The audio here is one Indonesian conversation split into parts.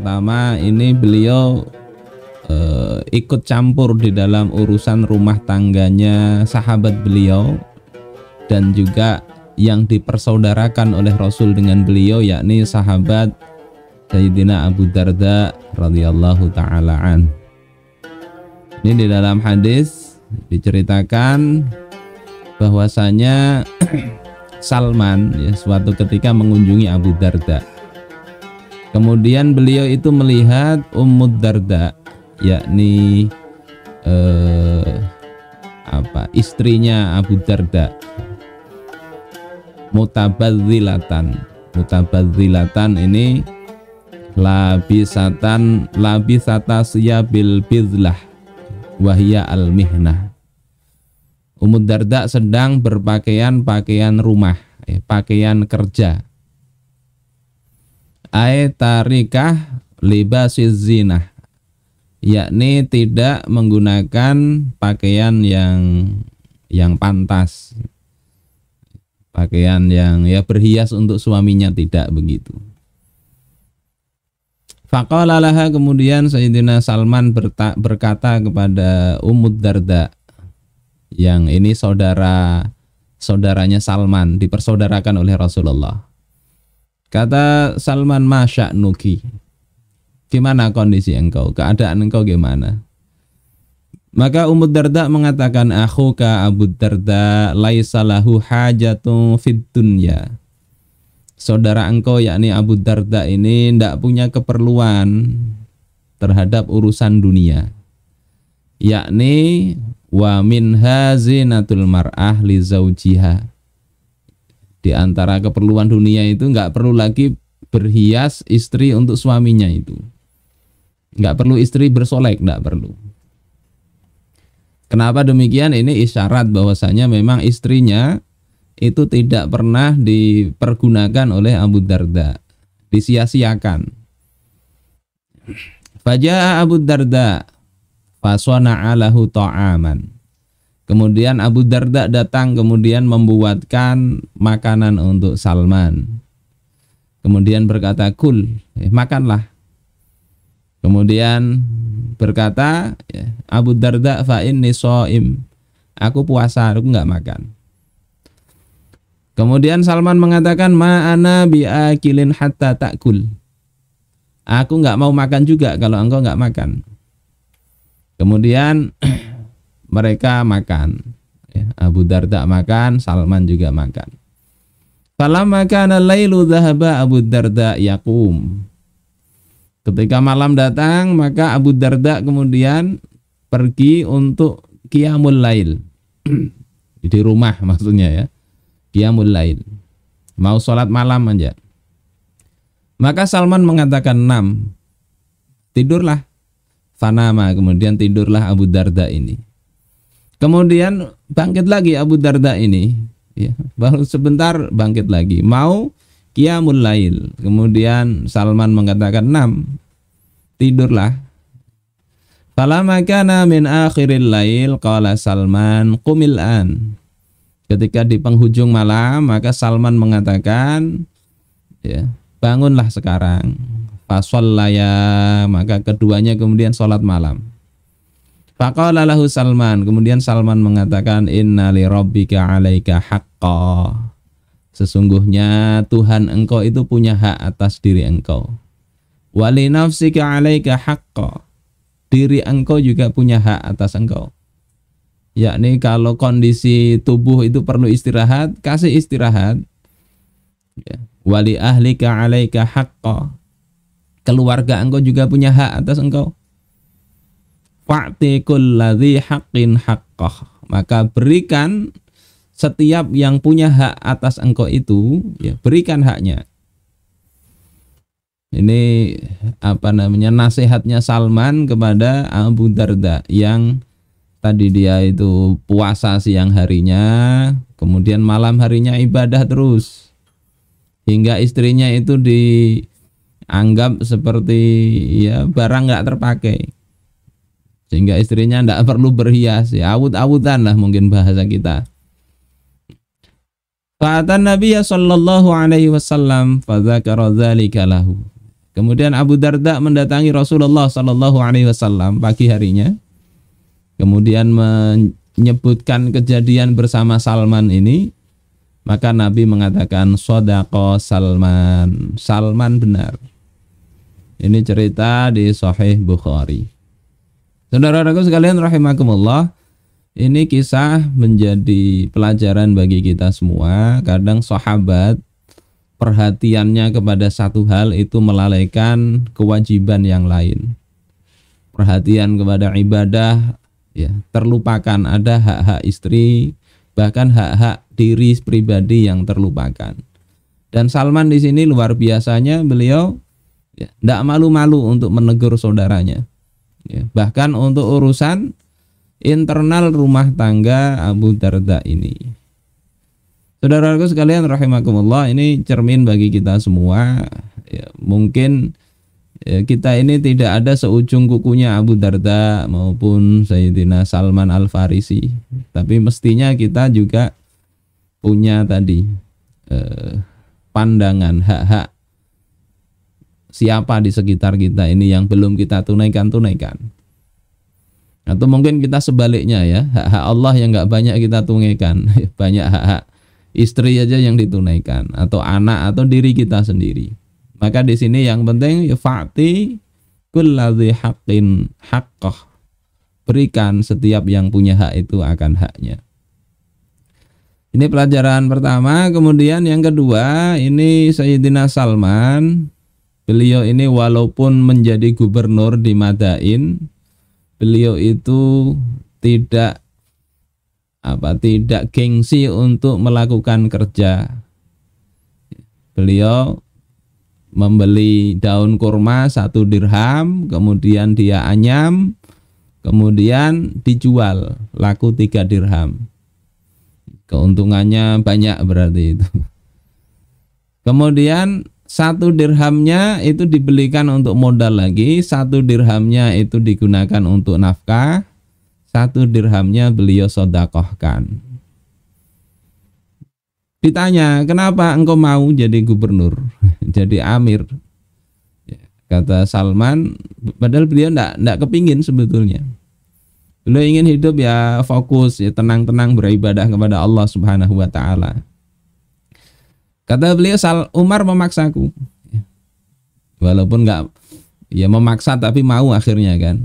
pertama ini beliau ikut campur di dalam urusan rumah tangganya sahabat beliau dan juga yang dipersaudarakan oleh Rasul dengan beliau, yakni sahabat Sayyidina Abu Darda radhiyallahu taala an. Ini di dalam hadis diceritakan bahwasanya Salman ya suatu ketika mengunjungi Abu Darda. Kemudian beliau itu melihat Ummu Darda, yakni istrinya Abu Darda, mutabadzilatan ini labisata siyabil bizlah wahya al-mihnah. Ummu Darda sedang berpakaian rumah, pakaian kerja. Tarikah libasiz zinah, yakni tidak menggunakan pakaian yang pantas, pakaian yang berhias untuk suaminya, tidak begitu. Faqala laha, kemudian Sayyidina Salman berkata kepada Ummu Darda, yang ini saudaranya Salman, dipersaudarakan oleh Rasulullah. Kata Salman, masya nuki, gimana kondisi engkau, keadaan engkau gimana? Maka Ummu Darda mengatakan, akhuka Abu Darda laisa lahu hajatun fid dunya. Saudara engkau yakni Abu Darda ini tidak punya keperluan terhadap urusan dunia, yakni wa min hazinatul mar'ah li zaujiha. Di antara keperluan dunia itu nggak perlu lagi berhias istri untuk suaminya, itu nggak perlu istri bersolek, nggak perlu. Kenapa demikian? Ini isyarat bahwasanya memang istrinya itu tidak pernah dipergunakan oleh Abu Darda, disia-siakan. Faja'a Abu Darda fasana'a lahu ta'aman. Kemudian Abu Darda datang, kemudian membuatkan makanan untuk Salman. Kemudian berkata, kul, makanlah. Kemudian berkata, Abu Darda, fa inni shaim, aku puasa, aku enggak makan. Kemudian Salman mengatakan, ma ana biakilin hatta ta'kul, aku enggak mau makan juga kalau engkau enggak makan. Kemudian mereka makan, Abu Darda makan, Salman juga makan. Falamma kana lailu dhahaba Abu Darda yaqum. Ketika malam datang, maka Abu Darda kemudian pergi untuk qiyamul lail. Di rumah maksudnya ya, qiyamul lail, mau sholat malam aja. Maka Salman mengatakan, nam, tidurlah. Fanama, kemudian tidurlah Abu Darda ini. Kemudian bangkit lagi Abu Darda ini, baru sebentar bangkit lagi, mau qiyamul lail. Kemudian Salman mengatakan, nam, tidurlah. Falamma kana min akhiril lail qala Salman qumil an. Ketika di penghujung malam, maka Salman mengatakan, bangunlah sekarang. Fasallaya, maka keduanya kemudian sholat malam. Faqala lahu Salman, kemudian Salman mengatakan, inna li rabbika 'alaika haqqa. Sesungguhnya Tuhan engkau itu punya hak atas diri engkau. Wa li nafsika 'alaika haqqa. Diri engkau juga punya hak atas engkau. Yakni kalau kondisi tubuh itu perlu istirahat, kasih istirahat. Wa li ahlika 'alaika haqqa. Keluarga engkau juga punya hak atas engkau. Fa'ti kulladzi haqqin haqqah, maka berikan setiap yang punya hak atas engkau itu, berikan haknya. Ini nasihatnya Salman kepada Abu Darda yang tadi dia itu puasa siang harinya, kemudian malam harinya ibadah terus, hingga istrinya itu dianggap seperti barang nggak terpakai. Sehingga istrinya tidak perlu berhias, awut-awutan lah mungkin bahasa kita. Fa'atan Nabiya sallallahu alaihi wasallam fadzakara dzalika lahu. Kemudian Abu Darda mendatangi Rasulullah Sallallahu Alaihi Wasallam pagi harinya, kemudian menyebutkan kejadian bersama Salman ini, maka Nabi mengatakan shadaqa Salman, Salman benar. Ini cerita di Sahih Bukhari. Saudara-saudaraku sekalian rahimakumullah, ini kisah menjadi pelajaran bagi kita semua. Kadang sahabat perhatiannya kepada satu hal itu melalaikan kewajiban yang lain. Perhatian kepada ibadah, ya, terlupakan ada hak-hak istri, bahkan hak-hak diri pribadi yang terlupakan. Dan Salman di sini luar biasanya, beliau tidak malu-malu untuk menegur saudaranya. Ya, bahkan untuk urusan internal rumah tangga Abu Darda ini. Saudaraku sekalian rahimakumullah, ini cermin bagi kita semua. Ya, mungkin kita ini tidak ada seujung kukunya Abu Darda maupun Sayyidina Salman Al-Farisi, tapi mestinya kita juga punya tadi pandangan hak-hak siapa di sekitar kita ini yang belum kita tunaikan. Atau mungkin kita sebaliknya, ya, hak-hak Allah yang nggak banyak kita tunaikan, banyak hak-hak istri aja yang ditunaikan, atau anak, atau diri kita sendiri. Maka di sini yang penting fa'ti kulladzi haqqin haqqah, berikan setiap yang punya hak itu akan haknya. Ini pelajaran pertama. Kemudian yang kedua, ini Sayyidina Salman, beliau ini walaupun menjadi gubernur di Madain, beliau itu tidak gengsi untuk melakukan kerja. Beliau membeli daun kurma 1 dirham, kemudian dia anyam, kemudian dijual, laku 3 dirham. Keuntungannya banyak berarti itu. Kemudian 1 dirhamnya itu dibelikan untuk modal lagi, 1 dirhamnya itu digunakan untuk nafkah, 1 dirhamnya beliau sedekahkan. Ditanya, kenapa engkau mau jadi gubernur, jadi amir? Kata Salman, padahal beliau enggak kepingin sebetulnya. Beliau ingin hidup ya fokus, ya tenang-tenang beribadah kepada Allah Subhanahu wa taala. Kata beliau, Umar memaksaku. Walaupun enggak ya memaksa, tapi mau akhirnya kan.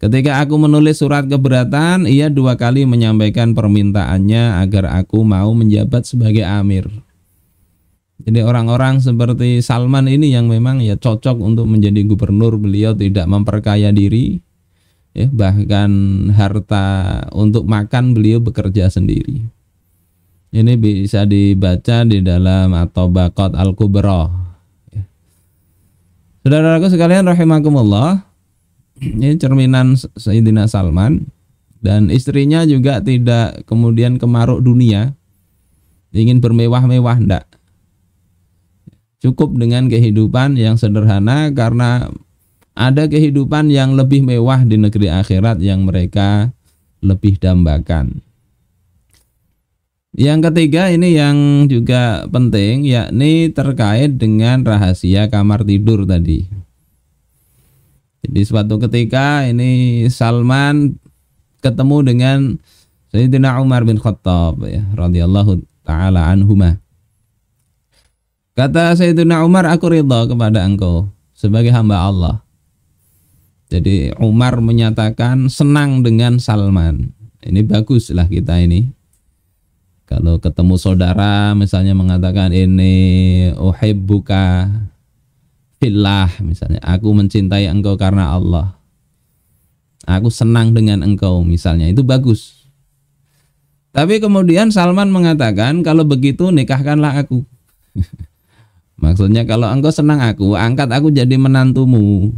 Ketika aku menulis surat keberatan, ia 2 kali menyampaikan permintaannya agar aku mau menjabat sebagai amir. Jadi orang-orang seperti Salman ini yang memang ya cocok untuk menjadi gubernur. Beliau tidak memperkaya diri, ya, bahkan harta untuk makan beliau bekerja sendiri. Ini bisa dibaca di dalam At-Tabaqat Al-Kubra. Saudara-saudaraku sekalian rahimakumullah, ini cerminan Sayyidina Salman. Dan istrinya juga tidak kemudian kemaruk dunia, ingin bermewah-mewah, enggak. Cukup dengan kehidupan yang sederhana, karena ada kehidupan yang lebih mewah di negeri akhirat yang mereka lebih dambakan. Yang ketiga ini yang juga penting, yakni terkait dengan rahasia kamar tidur tadi. Jadi suatu ketika ini Salman ketemu dengan Sayyidina Umar bin Khattab, ya, radhiyallahu taala anhuma. Kata Sayyidina Umar, aku ridha kepada engkau sebagai hamba Allah. Jadi Umar menyatakan senang dengan Salman. Ini baguslah kita ini. Kalau ketemu saudara misalnya mengatakan ini uhibbuka fillah, misalnya aku mencintai engkau karena Allah, aku senang dengan engkau misalnya, itu bagus. Tapi kemudian Salman mengatakan, kalau begitu nikahkanlah aku. Maksudnya kalau engkau senang aku, angkat aku jadi menantumu,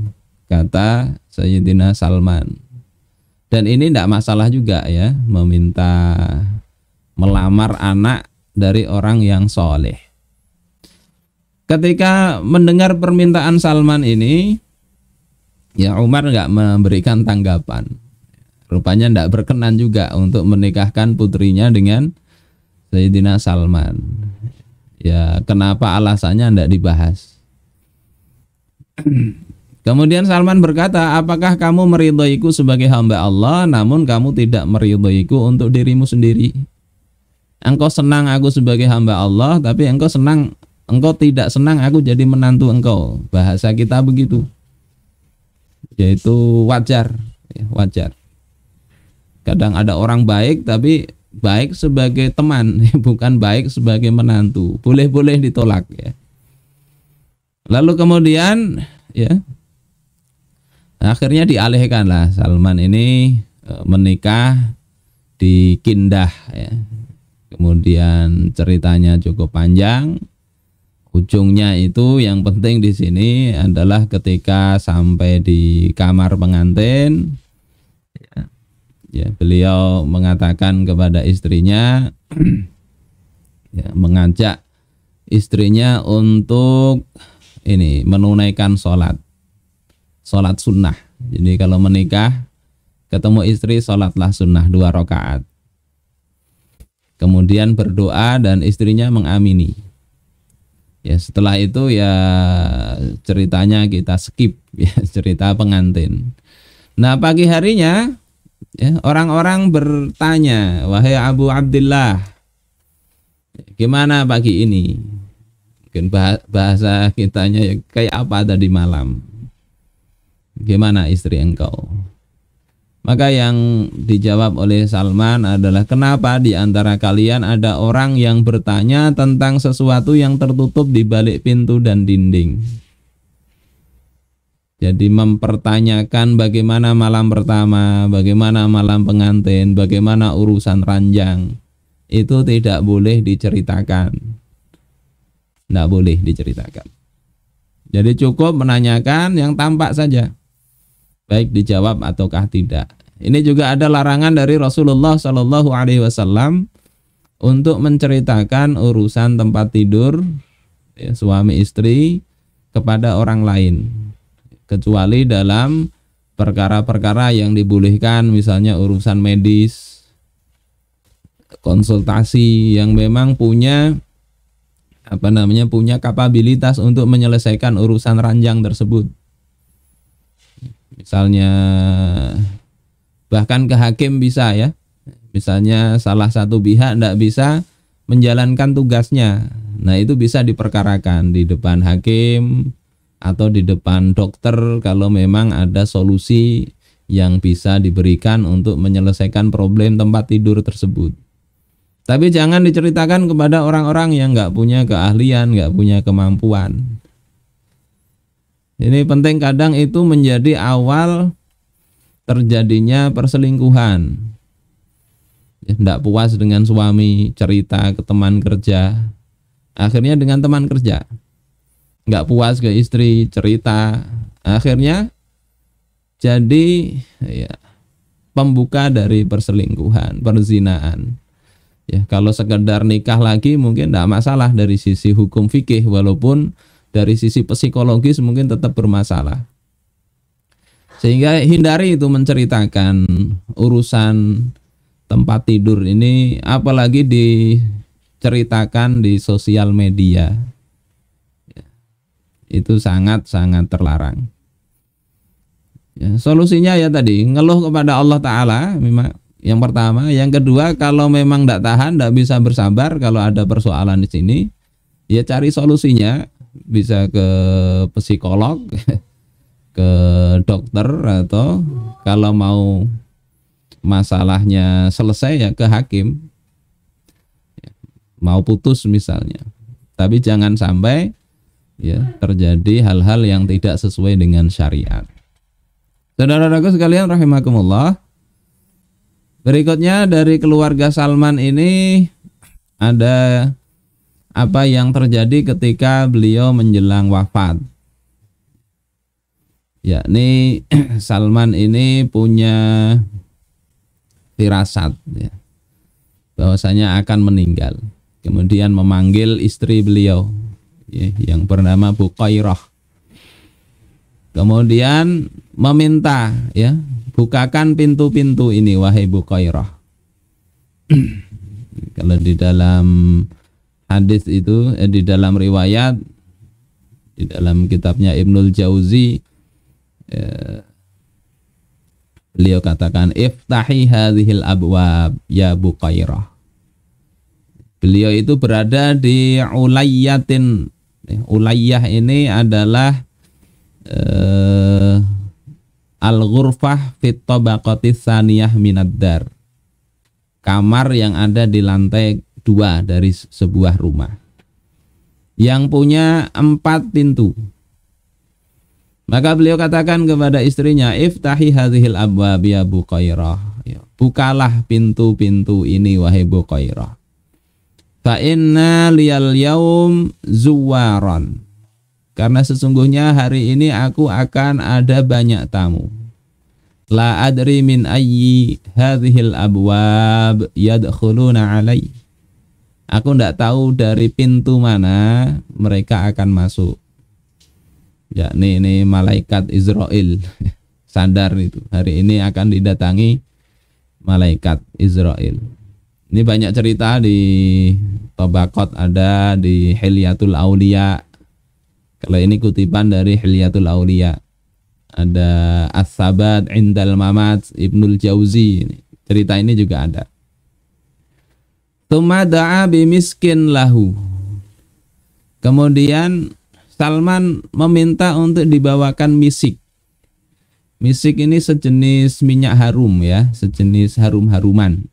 kata Sayyidina Salman. Dan ini tidak masalah juga, ya, meminta melamar anak dari orang yang soleh. Ketika mendengar permintaan Salman ini, ya Umar nggak memberikan tanggapan. Rupanya tidak berkenan juga untuk menikahkan putrinya dengan Sayyidina Salman. Ya, kenapa alasannya tidak dibahas. Kemudian Salman berkata, apakah kamu meridhoiku sebagai hamba Allah, namun kamu tidak meridhoiku untuk dirimu sendiri? Engkau senang aku sebagai hamba Allah, tapi engkau tidak senang aku jadi menantu engkau. Bahasa kita begitu. Yaitu wajar, ya, wajar. Kadang ada orang baik, tapi baik sebagai teman, bukan baik sebagai menantu. Boleh-boleh ditolak, ya. Lalu kemudian, ya, akhirnya dialihkanlah Salman ini menikah di Kindah, ya. Kemudian ceritanya cukup panjang. Ujungnya itu yang penting di sini adalah ketika sampai di kamar pengantin, ya, beliau mengatakan kepada istrinya, ya, mengajak istrinya untuk ini menunaikan sholat sunnah. Jadi kalau menikah ketemu istri, sholatlah sunnah 2 rakaat. Kemudian berdoa dan istrinya mengamini. Ya, setelah itu ya ceritanya kita skip, ya, cerita pengantin. Nah, pagi harinya, ya, orang-orang bertanya, wahai Abu Abdillah, gimana pagi ini? Mungkin bahasa kitanya ya, kayak apa tadi malam? Gimana istri engkau? Maka yang dijawab oleh Salman adalah, kenapa di antara kalian ada orang yang bertanya tentang sesuatu yang tertutup di balik pintu dan dinding? Jadi mempertanyakan bagaimana malam pertama, bagaimana malam pengantin, bagaimana urusan ranjang, itu tidak boleh diceritakan. Tidak boleh diceritakan. Jadi cukup menanyakan yang tampak saja, baik dijawab ataukah tidak. Ini juga ada larangan dari Rasulullah Shallallahu Alaihi Wasallam untuk menceritakan urusan tempat tidur, ya, suami istri kepada orang lain, kecuali dalam perkara-perkara yang dibolehkan, misalnya urusan medis, konsultasi yang memang punya punya kapabilitas untuk menyelesaikan urusan ranjang tersebut. Misalnya bahkan ke hakim bisa, ya. Misalnya salah satu pihak tidak bisa menjalankan tugasnya. Nah, itu bisa diperkarakan di depan hakim atau di depan dokter kalau memang ada solusi yang bisa diberikan untuk menyelesaikan problem tempat tidur tersebut. Tapi jangan diceritakan kepada orang-orang yang nggak punya keahlian, nggak punya kemampuan. Ini penting, kadang itu menjadi awal terjadinya perselingkuhan. Ya, tidak puas dengan suami, cerita ke teman kerja, akhirnya dengan teman kerja. Nggak puas ke istri, cerita, akhirnya jadi, ya, pembuka dari perselingkuhan, perzinaan. Ya, kalau sekedar nikah lagi mungkin tidak masalah dari sisi hukum fikih, walaupun dari sisi psikologis mungkin tetap bermasalah. Sehingga hindari itu menceritakan urusan tempat tidur ini, apalagi diceritakan di sosial media. Ya, itu sangat-sangat terlarang. Ya, solusinya ya tadi, ngeluh kepada Allah Ta'ala yang pertama. Yang kedua, kalau memang tidak tahan, tidak bisa bersabar, kalau ada persoalan di sini, ya cari solusinya, bisa ke psikolog, ke dokter, atau kalau mau masalahnya selesai ya ke hakim, mau putus misalnya. Tapi jangan sampai, ya, terjadi hal-hal yang tidak sesuai dengan syariat. Saudara-saudaraku sekalian rahimakumullah, berikutnya dari keluarga Salman ini ada apa yang terjadi ketika beliau menjelang wafat. Yakni Salman ini punya firasat, ya, bahwasanya akan meninggal. Kemudian memanggil istri beliau, ya, yang bernama Buqairah. Kemudian meminta, ya, bukakan pintu-pintu ini wahai Buqairah. Kalau di dalam hadis itu, di dalam riwayat Di dalam kitabnya Ibnul Jauzi beliau katakan iftahi hadhil abwab ya Buqairah. Beliau itu berada di Ulayyatin. Ulayyah ini adalah al-ghurfah fit tabaqatis tsaniyah minad dar. Kamar yang ada di lantai 2 dari sebuah rumah. Yang punya 4 pintu. Maka beliau katakan kepada istrinya, iftahi hadhil abwab ya Buqairah. Bukalah pintu-pintu ini wahai Buqairah. Fa inna liyal yaum zuwaran. Karena sesungguhnya hari ini aku akan ada banyak tamu. La adri min ayyi hadhil abwab yadkhuluna alai. Aku tidak tahu dari pintu mana mereka akan masuk. Ya, ini malaikat Israel. Sadar itu. Hari ini akan didatangi malaikat Israel. Ini banyak cerita di Tabaqat, ada di Hilyatul Auliya. Kalau ini kutipan dari Hilyatul Auliya. Ada As-Sabat Indal Mamat Ibnul Jauzi. Cerita ini juga ada. Tsumma da'a bimiskin lahu. Kemudian Salman meminta untuk dibawakan misik. Misik ini sejenis minyak harum ya, sejenis harum-haruman.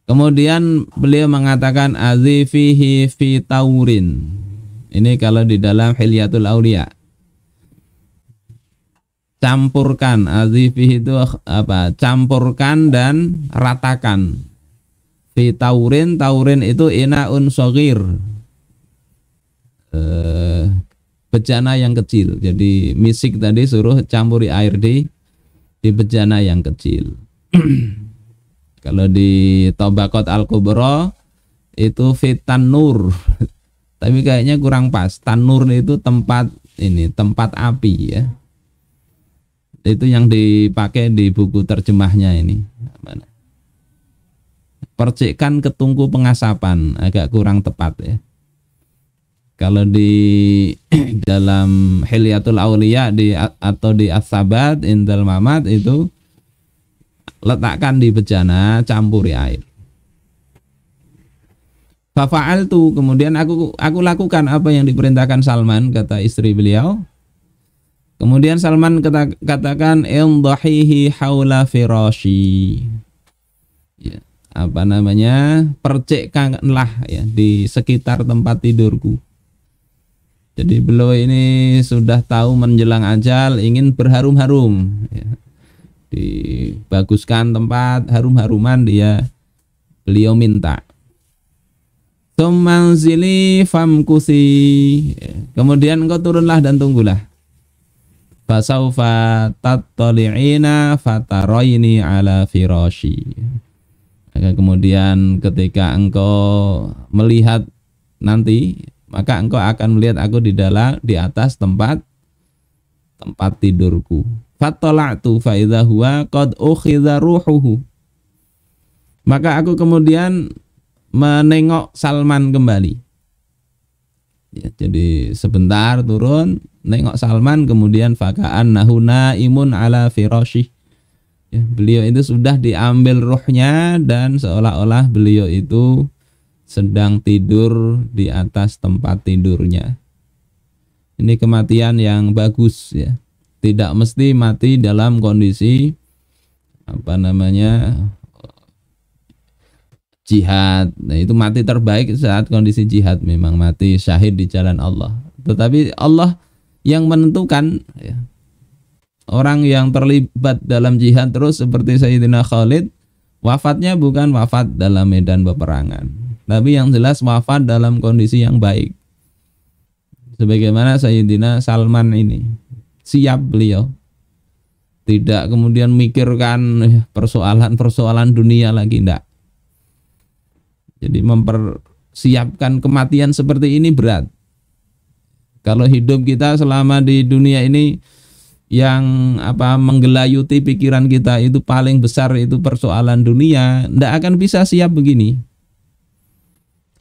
Kemudian beliau mengatakan azifihi fi taurin. Ini kalau di dalam Hilyatul Auliya. Campurkan, azifihi itu apa? Campurkan dan ratakan. Fi taurin, taurin itu inaun shaghir. Bejana yang kecil. Jadi misik tadi suruh campuri air di bejana yang kecil. Kalau di Tabaqat Al-Kubra itu fitan nur. Tapi kayaknya kurang pas. Tanur itu tempat api ya. Itu yang dipakai di buku terjemahnya ini. Mana? Percikkan ke tungku pengasapan, agak kurang tepat ya. Kalau di dalam Hilyatul Auliya atau di As-Sabat Indal Mamat itu letakkan di bejana, campuri air. Fafa'altu, kemudian aku lakukan apa yang diperintahkan Salman, kata istri beliau. Kemudian Salman katakan indhahihi haula firashi. Ya, apa namanya? Percikkanlah ya di sekitar tempat tidurku. Jadi beliau ini sudah tahu menjelang ajal ingin berharum-harum ya. Dibaguskan tempat harum-haruman beliau minta. Tumanzili famkusi. Kemudian engkau turunlah dan tunggulah. Fasaufa tattali'ina fataraini ala firashi. Kemudian ketika engkau melihat nanti, maka engkau akan melihat aku di atas tempat tidurku. Fattala'tu fa idza huwa qad ukhidha ruhuhu. Maka aku kemudian menengok Salman kembali. Ya, jadi sebentar turun, nengok Salman, kemudian faka'annahu naimun ala firasyih. Ya, beliau itu sudah diambil ruhnya dan seolah-olah beliau itu sedang tidur di atas tempat tidurnya. Ini kematian yang bagus ya. Tidak mesti mati dalam kondisi jihad. Nah, itu mati terbaik saat kondisi jihad, memang mati syahid di jalan Allah. Tetapi Allah yang menentukan ya. Orang yang terlibat dalam jihad terus seperti Sayyidina Khalid, wafatnya bukan wafat dalam medan peperangan, tapi yang jelas wafat dalam kondisi yang baik. Sebagaimana Sayyidina Salman ini, siap beliau. Tidak kemudian mikirkan persoalan dunia lagi, enggak. Jadi mempersiapkan kematian seperti ini berat. Kalau hidup kita selama di dunia ini yang menggelayuti pikiran kita itu paling besar itu persoalan dunia, tidak akan bisa siap begini.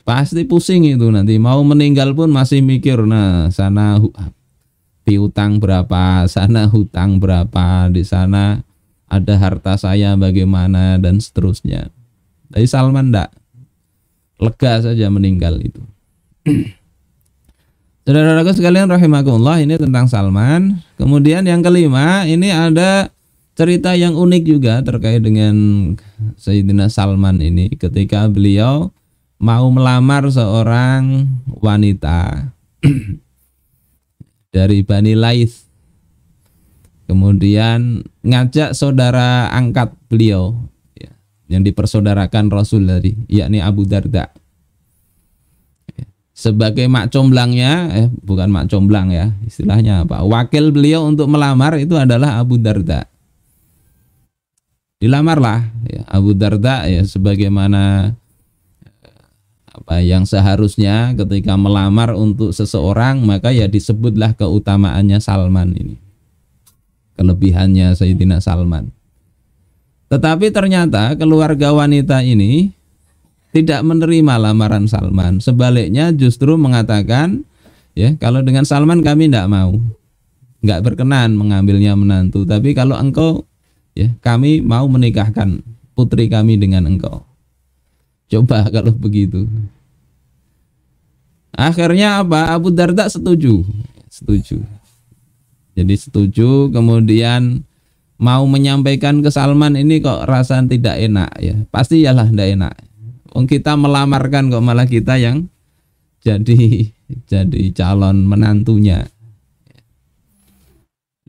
Pasti pusing itu nanti, mau meninggal pun masih mikir, nah sana piutang berapa, sana hutang berapa, di sana ada harta saya bagaimana dan seterusnya. Tapi Salman enggak, lega saja meninggal itu. Saudara-saudaraku sekalian rahimakumullah, ini tentang Salman. Kemudian yang kelima, ini ada cerita yang unik juga terkait dengan Sayyidina Salman ini ketika beliau mau melamar seorang wanita dari Bani Laits. Kemudian ngajak saudara angkat beliau yang dipersaudarakan Rasul tadi, yakni Abu Darda. Sebagai mak comblangnya, bukan mak comblang ya, istilahnya apa? Wakil beliau untuk melamar itu adalah Abu Darda. Dilamarlah ya, Abu Darda ya, sebagaimana apa yang seharusnya ketika melamar untuk seseorang, maka ya disebutlah keutamaannya Salman ini, kelebihannya Sayyidina Salman. Tetapi ternyata keluarga wanita ini tidak menerima lamaran Salman. Sebaliknya justru mengatakan, ya kalau dengan Salman kami tidak mau, nggak berkenan mengambilnya menantu. Tapi kalau engkau, ya kami mau menikahkan putri kami dengan engkau. Coba kalau begitu. Akhirnya apa? Abu Darda setuju. Jadi setuju, kemudian mau menyampaikan ke Salman ini kok rasa tidak enak ya. Pasti yalah tidak enak. Kita melamarkan kok malah kita yang jadi calon menantunya.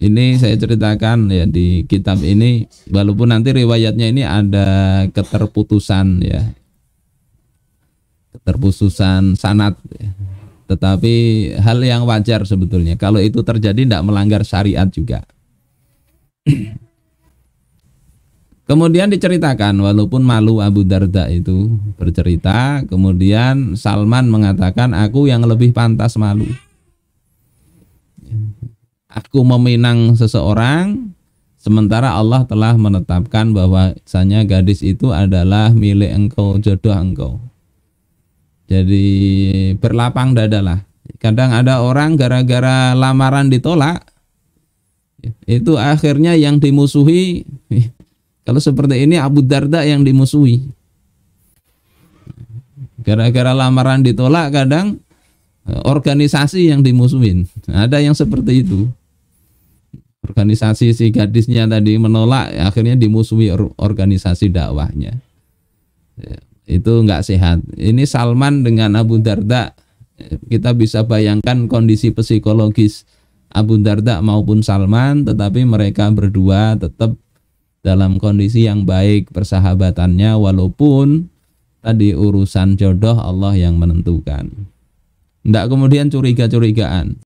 Ini saya ceritakan ya di kitab ini, walaupun nanti riwayatnya ini ada keterputusan ya, keterputusan sanad ya. Tetapi hal yang wajar sebetulnya. Kalau itu terjadi tidak melanggar syariat juga. Kemudian diceritakan, walaupun malu Abu Darda itu bercerita, kemudian Salman mengatakan, aku yang lebih pantas malu. Aku meminang seseorang, sementara Allah telah menetapkan bahwasanya gadis itu adalah milik engkau, jodoh engkau. Jadi berlapang dadalah. Kadang ada orang gara-gara lamaran ditolak, itu akhirnya yang dimusuhi. Kalau seperti ini Abu Darda yang dimusuhi. Gara-gara lamaran ditolak, kadang organisasi yang dimusuhin. Ada yang seperti itu. Organisasi si gadisnya tadi menolak, akhirnya dimusuhi organisasi dakwahnya. Itu enggak sehat. Ini Salman dengan Abu Darda, kita bisa bayangkan kondisi psikologis Abu Darda maupun Salman, tetapi mereka berdua tetap dalam kondisi yang baik persahabatannya, walaupun tadi urusan jodoh Allah yang menentukan. Tidak kemudian curiga-curigaan.